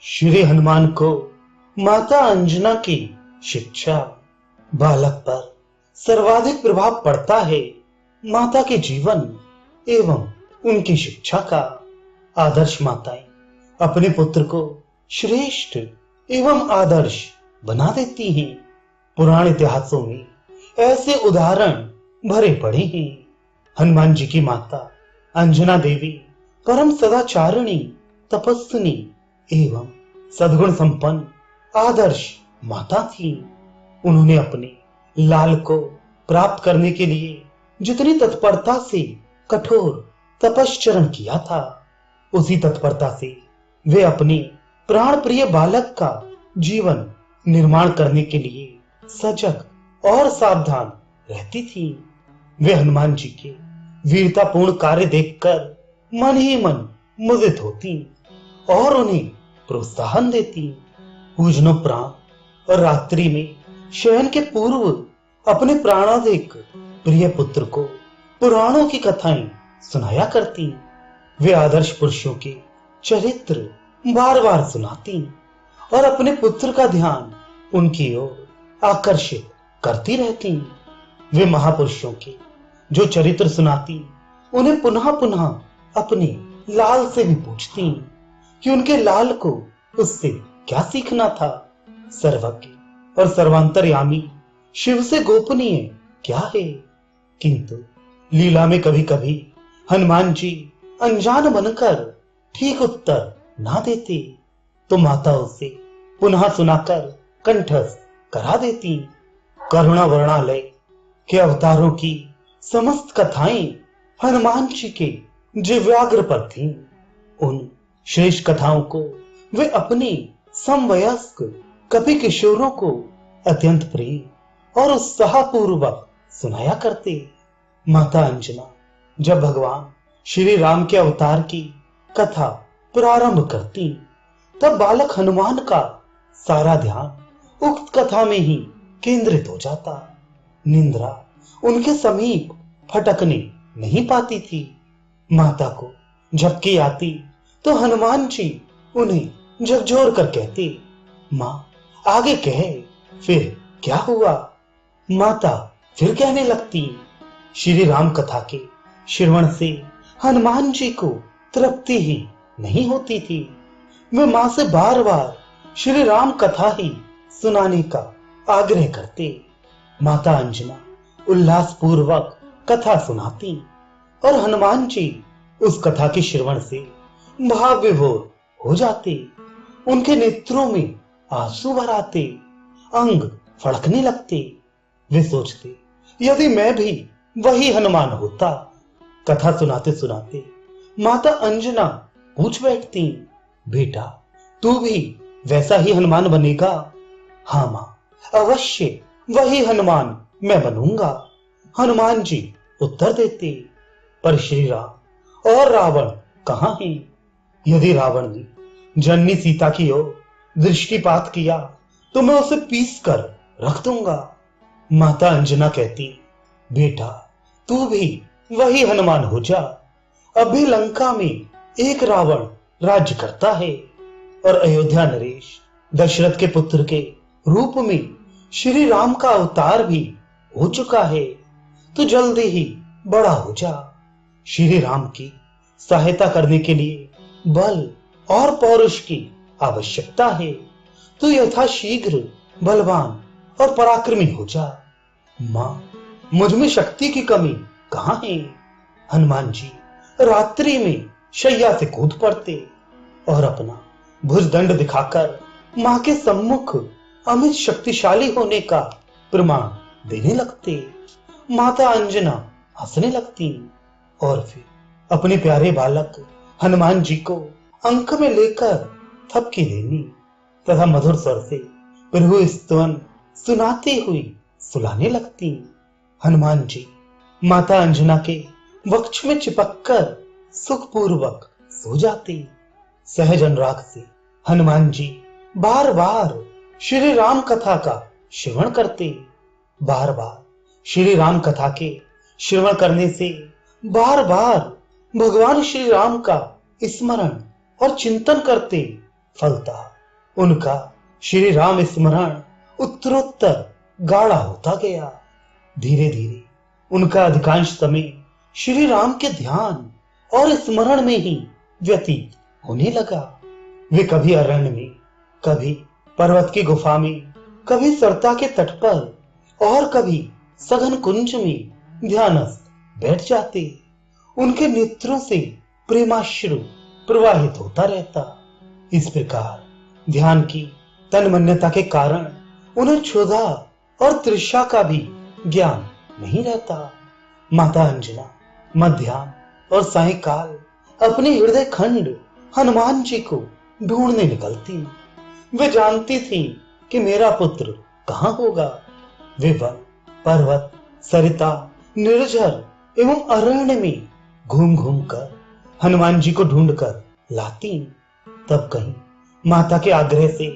श्री हनुमान को माता अंजना की शिक्षा। बालक पर सर्वाधिक प्रभाव पड़ता है माता के जीवन एवं उनकी शिक्षा का। आदर्श माताएं अपने पुत्र को श्रेष्ठ एवं आदर्श बना देती हैं। पुराण इतिहासों में ऐसे उदाहरण भरे पड़े हैं। हनुमान जी की माता अंजना देवी परम सदाचारिणी, तपस्विनी एवं सद्गुण संपन्न आदर्श माता थी। उन्होंने अपने लाल को प्राप्त करने के लिए जितनी तत्परता से कठोर तपश्चरण किया था, उसी तत्परता से वे अपने प्राण प्रिय बालक का जीवन निर्माण करने के लिए सजग और सावधान रहती थी। वे हनुमान जी के वीरतापूर्ण कार्य देखकर मन ही मन मुदित होती और उन्हें प्रोत्साहन देती। पूजनोपरांत और रात्रि में शयन के पूर्व अपने प्राणाधिक प्रिय पुत्र को पुराणों की कथाएं सुनाया करती। वे आदर्श पुरुषों के चरित्र बार बार सुनाती और अपने पुत्र का ध्यान उनकी ओर आकर्षित करती रहती। वे महापुरुषों के जो चरित्र सुनाती, उन्हें पुनः पुनः अपने लाल से भी पूछती कि उनके लाल को उससे क्या सीखना था। सर्वज्ञ और सर्वांतर्यामी शिव से गोपनीय क्या है? किंतु लीला में कभी कभी हनुमान जी अनजान बनकर ठीक उत्तर ना देते तो माता उसे पुनः सुनाकर कंठस्थ करा देती। करुणा वर्णालय के अवतारों की समस्त कथाएं हनुमान जी के जिव्याग्र पर थीं। उन श्रेष्ठ कथाओं को वे अपने समवयस्क कपि किशोरों को अत्यंत प्रिय और उत्साहपूर्वक सुनाया करते। माता अंजना जब भगवान श्री राम के अवतार की कथा प्रारंभ करती, तब बालक हनुमान का सारा ध्यान उक्त कथा में ही केंद्रित हो जाता। निंद्रा उनके समीप फटकने नहीं पाती थी। माता को झपकी आती तो हनुमान जी उन्हें झकझोर कर कहते, मां आगे कह, फिर क्या हुआ? माता फिर कहने लगती। श्री राम कथा के श्रवण से हनुमान जी को तृप्ति ही नहीं होती थी। वे मां से बार बार श्री राम कथा ही सुनाने का आग्रह करते। माता अंजना उल्लास पूर्वक कथा सुनाती और हनुमान जी उस कथा के श्रवण से भाव विभोर हो जाते। उनके नेत्रों में आंसू भर आते, अंग फड़कने लगते। वे सोचते, यदि मैं भी वही हनुमान होता। कथा सुनाते सुनाते माता अंजना पूछ बैठती, बेटा तू भी वैसा ही हनुमान बनेगा? हाँ मां, अवश्य वही हनुमान मैं बनूंगा, हनुमान जी उत्तर देते। पर श्री राम और रावण कहां हैं? यदि रावण ने जननी सीता की ओर दृष्टिपात किया तो मैं उसे पीस कर रख दूंगा। माता अंजना कहती, बेटा तू भी वही हनुमान हो जा। अभी लंका में एक रावण राज्य करता है और अयोध्या नरेश दशरथ के पुत्र के रूप में श्री राम का अवतार भी हो चुका है। तो जल्दी ही बड़ा हो जा। श्री राम की सहायता करने के लिए बल और पौरुष की आवश्यकता है। तो यथाशीघ्र बलवान और पराक्रमी हो जा। मां मुझ में शक्ति की कमी कहां है? हनुमान जी रात्रि में शैया से कूद पड़ते और अपना भुजदंड दिखाकर मां के सम्मुख अमित शक्तिशाली होने का प्रमाण देने लगते। माता अंजना हंसने लगती और फिर अपने प्यारे बालक हनुमान जी को अंक में लेकर थपकी देनी तथा मधुर स्वर से प्रभु स्तवन सुनाती हुई सुलाने लगती। हनुमान जी माता अंजना के वक्ष में चिपककर सुखपूर्वक सो जाते। सहज अनुराग से हनुमान जी बार बार श्री राम कथा का श्रवण करते। बार बार श्री राम कथा के श्रवण करने से बार बार भगवान श्री राम का स्मरण और चिंतन करते फलता उनका श्री राम स्मरण उत्तरोत्तर गाढ़ा होता गया। धीरे धीरे उनका अधिकांश समय श्री राम के ध्यान और स्मरण में ही व्यतीत होने लगा। वे कभी अरण्य में, कभी पर्वत की गुफा में, कभी सरता के तट पर और कभी सघन कुंज में ध्यानस्थ बैठ जाते। उनके नेत्रों से प्रेमाश्रु प्रवाहित होता रहता। इस प्रकार ध्यान की तन्मन्यता के कारण उन्हें क्षुधा और तृषा का भी ज्ञान नहीं रहता। माता अंजना मध्याह्न और सायंकाल अपने हृदय खंड हनुमान जी को ढूंढने निकलती। वे जानती थी कि मेरा पुत्र कहाँ होगा। वे वन, पर्वत, सरिता, निर्झर एवं अरण्य में घूम घूम कर हनुमान जी को ढूंढकर लाती। तब कहीं माता के आग्रह से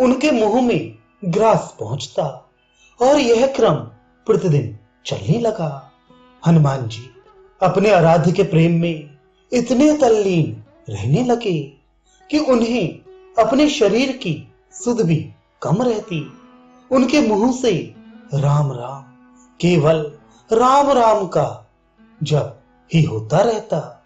उनके मुंह में ग्रास पहुंचता और यह क्रम प्रतिदिन चलने लगा। हनुमान जी अपने आराध्य के प्रेम में इतने तल्लीन रहने लगे कि उन्हें अपने शरीर की सुध भी कम रहती। उनके मुंह से राम राम, केवल राम राम का जप ही होता रहता।